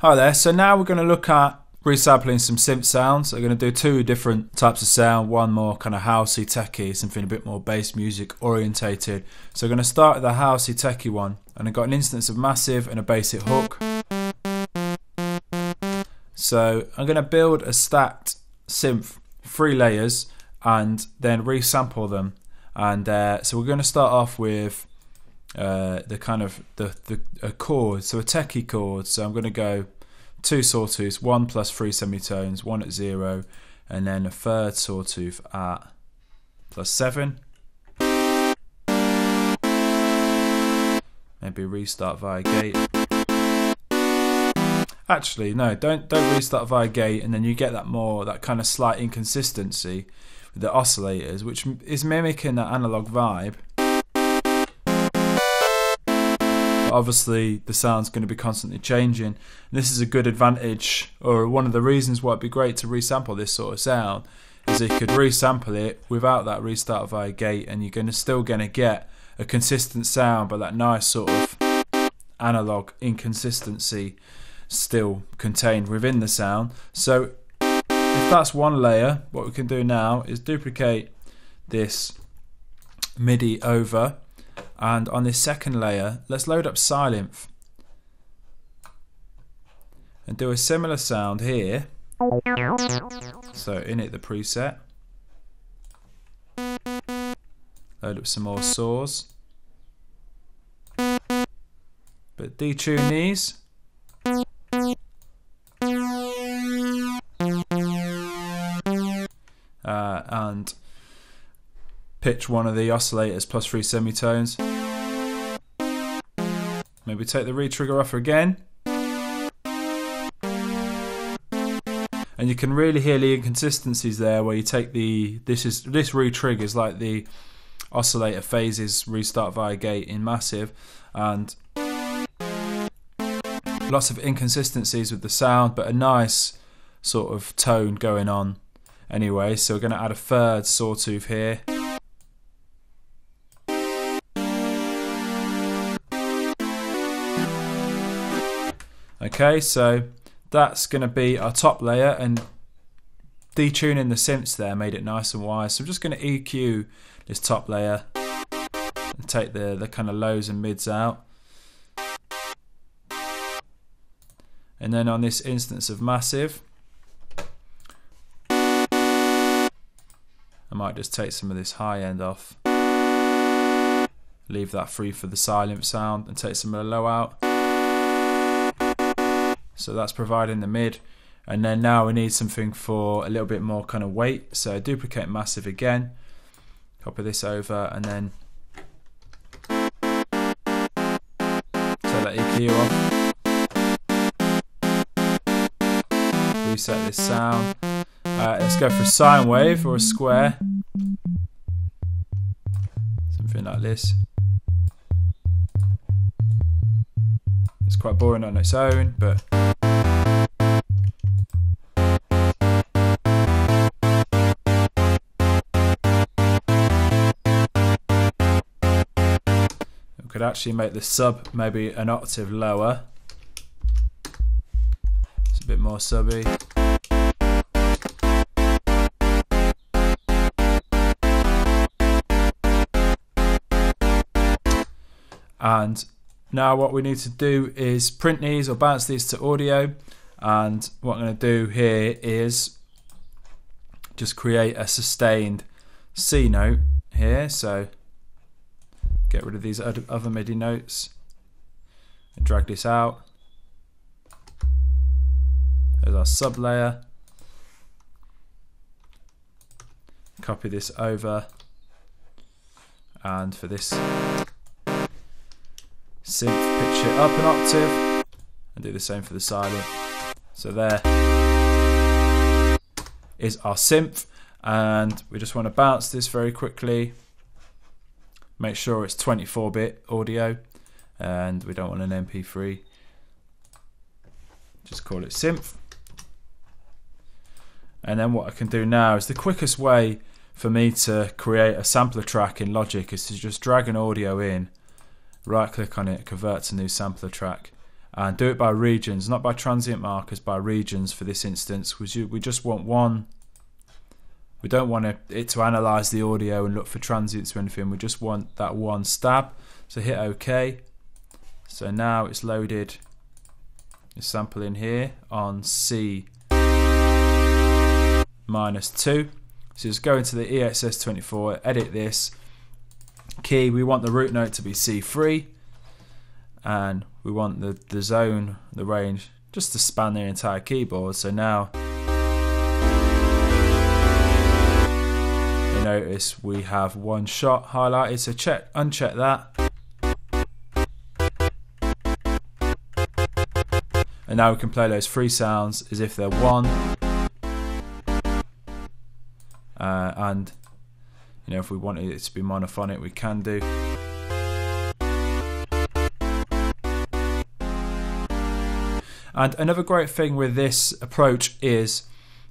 Hi there, so now we're going to look at resampling some synth sounds. I'm going to do two different types of sound, one more kind of housey, techie, something a bit more bass music orientated. So I'm going to start with the housey, techie one, and I've got an instance of massive and a basic hook. So I'm going to build a stacked synth, 3 layers, and then resample them. And so we're going to start off with the kind of a chord, so a techie chord. So I'm going to go 2 sawtooths, 1 plus 3 semitones, 1 at 0, and then a third sawtooth at +7. Maybe restart via gate. Actually, no, don't restart via gate, and then you get that kind of slight inconsistency with the oscillators, which is mimicking that analog vibe. Obviously the sound's going to be constantly changing, and this is a good advantage, or one of the reasons why it'd be great to resample this sort of sound, is you could resample it without that restart via gate, and you're still going to get a consistent sound, but that nice sort of analog inconsistency still contained within the sound. So if that's one layer, what we can do now is duplicate this MIDI over. And on this second layer, let's load up synthe and do a similar sound here. So init the preset, load up some more saws, but detune these. And pitch one of the oscillators plus 3 semitones. Maybe take the retrigger off again. And you can really hear the inconsistencies there, where you take this retrigger is like the oscillator phases restart via gate in massive, and lots of inconsistencies with the sound, but a nice sort of tone going on anyway. So we're going to add a third sawtooth here. Okay, so that's going to be our top layer, and detuning the synths there made it nice and wide. So I'm just going to EQ this top layer and take the kind of lows and mids out. And then on this instance of massive, I might just take some of this high end off, leave that free for the silent sound, and take some of the low out. So that's providing the mid, and then now we need something for a little bit more kind of weight. So duplicate massive again, copy this over, and then take that EQ off. Reset this sound. Let's go for a sine wave or a square, something like this. It's quite boring on its own, but we could actually make the sub maybe an octave lower. It's a bit more subby. And now what we need to do is print these or bounce these to audio, and what I'm going to do here is just create a sustained C note here. So get rid of these other MIDI notes and drag this out. There's our sub layer. Copy this over, and for this synth, pitch it up an octave, and do the same for the silent. So there is our synth, and we just want to bounce this very quickly. Make sure it's 24-bit audio, and we don't want an MP3. Just call it synth. And then what I can do now is, the quickest way for me to create a sampler track in Logic is to just drag an audio in, right click on it, convert to new sampler track, and do it by regions, not by transient markers, by regions for this instance, because we just want one. We don't want it to analyze the audio and look for transients or anything. We just want that one stab. So hit OK. So now it's loaded this sample in here on C -2. So just go into the EXS24, edit this key. We want the root note to be C3, and we want the zone, the range, just to span the entire keyboard. So now you notice we have one shot highlighted. So uncheck that. And now we can play those three sounds as if they're one. And you know, if we wanted it to be monophonic, we can do. And another great thing with this approach is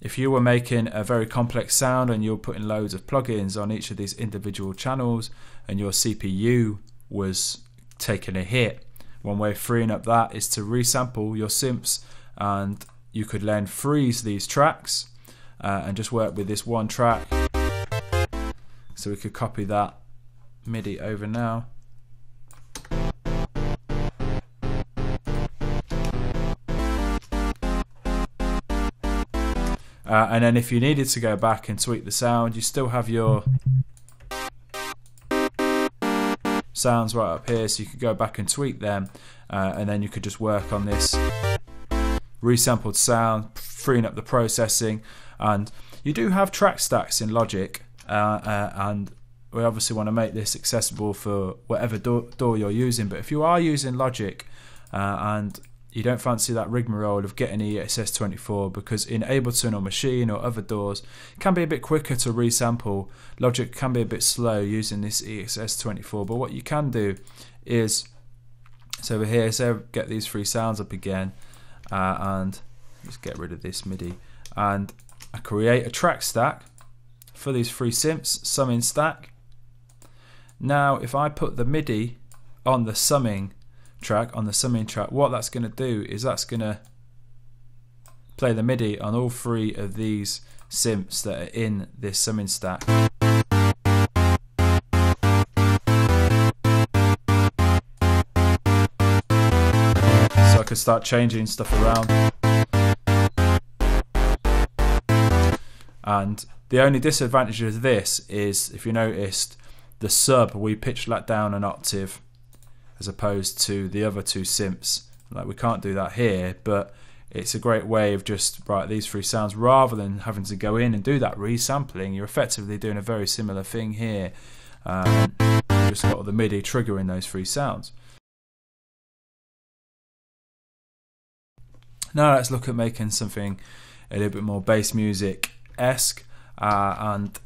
if you were making a very complex sound and you're putting loads of plugins on each of these individual channels and your CPU was taking a hit, one way of freeing up that is to resample your synths, and you could then freeze these tracks and just work with this one track. So we could copy that MIDI over now. And then if you needed to go back and tweak the sound, you still have your sounds right up here, so you could go back and tweak them, and then you could just work on this resampled sound, freeing up the processing. And you do have track stacks in Logic, and we obviously want to make this accessible for whatever DAW you're using. But if you are using Logic and you don't fancy that rigmarole of getting EXS24, because in Ableton or Machine or other DAWs it can be a bit quicker to resample. Logic can be a bit slow using this EXS24, but what you can do is, so over here, so get these three sounds up again, and just get rid of this MIDI, and I create a track stack for these three synths, summing stack. Now if I put the MIDI on the summing track, what that's going to do is that's going to play the MIDI on all three of these synths that are in this summing stack. So I can start changing stuff around. And the only disadvantage of this is, if you noticed, the sub, we pitched that down an octave as opposed to the other two synths. Like, we can't do that here, but it's a great way of just, right, these three sounds, rather than having to go in and do that resampling, you're effectively doing a very similar thing here. You just got the MIDI triggering those three sounds. Now let's look at making something a little bit more bass music-esque, and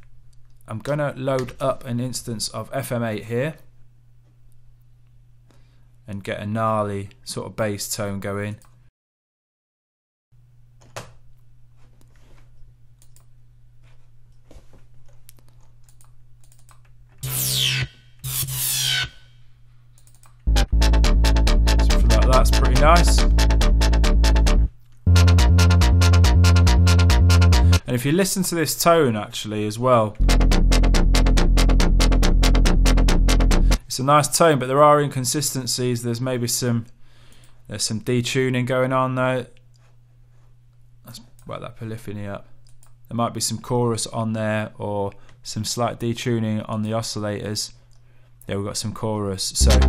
I'm going to load up an instance of FM8 here and get a gnarly sort of bass tone going. Something like that's pretty nice. And if you listen to this tone actually as well, it's a nice tone, but there are inconsistencies. There's maybe some detuning going on there. Let's write that polyphony up. There might be some chorus on there, or some slight detuning on the oscillators. Yeah, we've got some chorus, so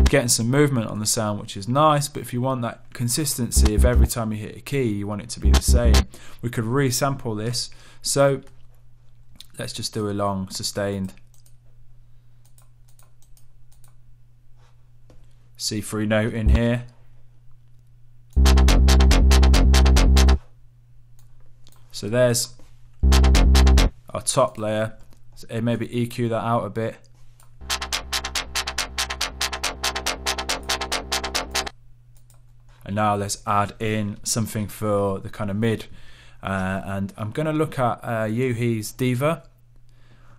getting some movement on the sound, which is nice. But if you want that consistency of every time you hit a key, you want it to be the same, we could resample this. So let's just do a long sustained C3 note in here. So there's our top layer. So maybe EQ that out a bit. And now let's add in something for the kind of mid. And I'm going to look at Yuhi's Diva.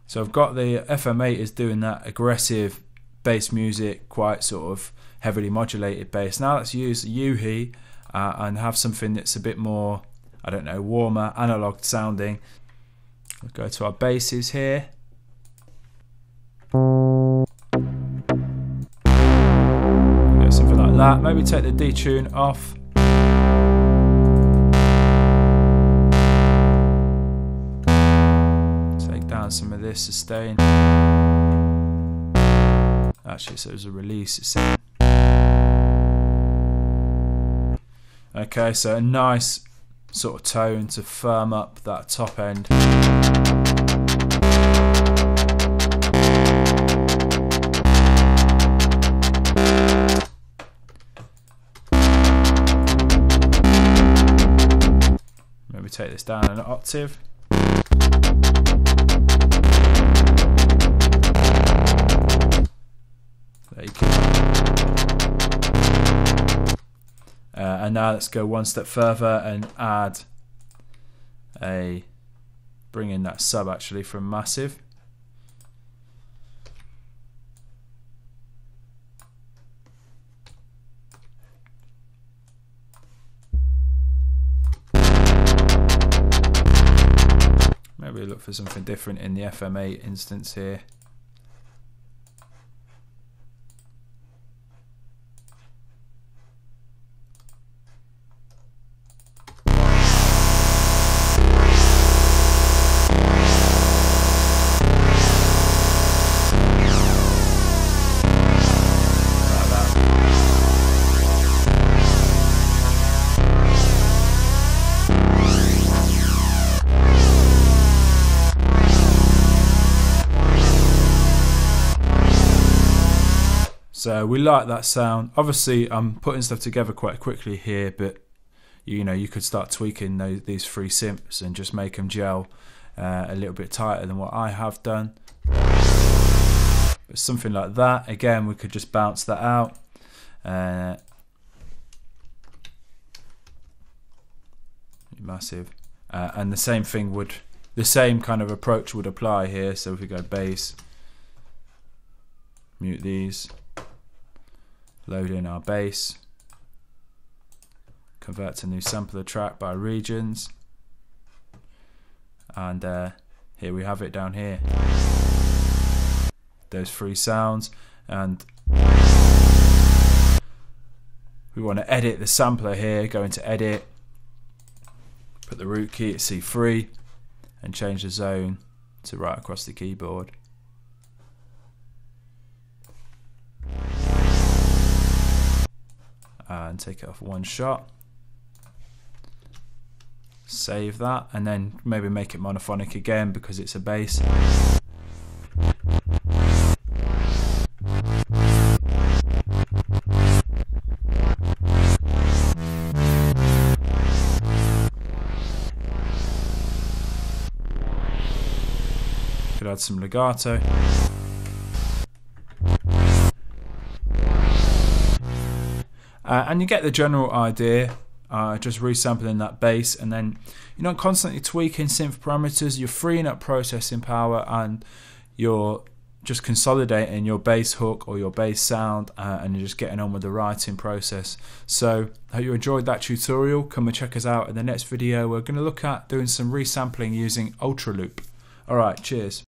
So I've got the FM8 is doing that aggressive bass music, quite sort of heavily modulated bass. Now let's use Yuhi and have something that's a bit more, I don't know, warmer, analog sounding. We'll go to our basses here. Go something like that. Maybe take the detune off. Take down some of this sustain. Actually, so it was a release. Okay, so a nice sort of tone to firm up that top end. Maybe take this down an octave. There you go. And now let's go one step further and bring in that sub actually from massive. Maybe look for something different in the FM8 instance here. So we like that sound. Obviously I'm putting stuff together quite quickly here, but you know, you could start tweaking these three synths and just make them gel a little bit tighter than what I have done. But something like that, again, we could just bounce that out. Massive. And the same kind of approach would apply here. So if we go bass, mute these, load in our bass, convert to new sampler track by regions, and here we have it down here. Those three sounds, and we want to edit the sampler here. Go into edit, put the root key at C3 and change the zone to right across the keyboard. And take it off one shot. Save that, and then maybe make it monophonic again because it's a bass. Could add some legato. And you get the general idea, just resampling that bass, and then you're not constantly tweaking synth parameters, you're freeing up processing power, and you're just consolidating your bass hook or your bass sound, and you're just getting on with the writing process. So I hope you enjoyed that tutorial. Come and check us out in the next video. We're going to look at doing some resampling using Ultra Loop. Alright, cheers.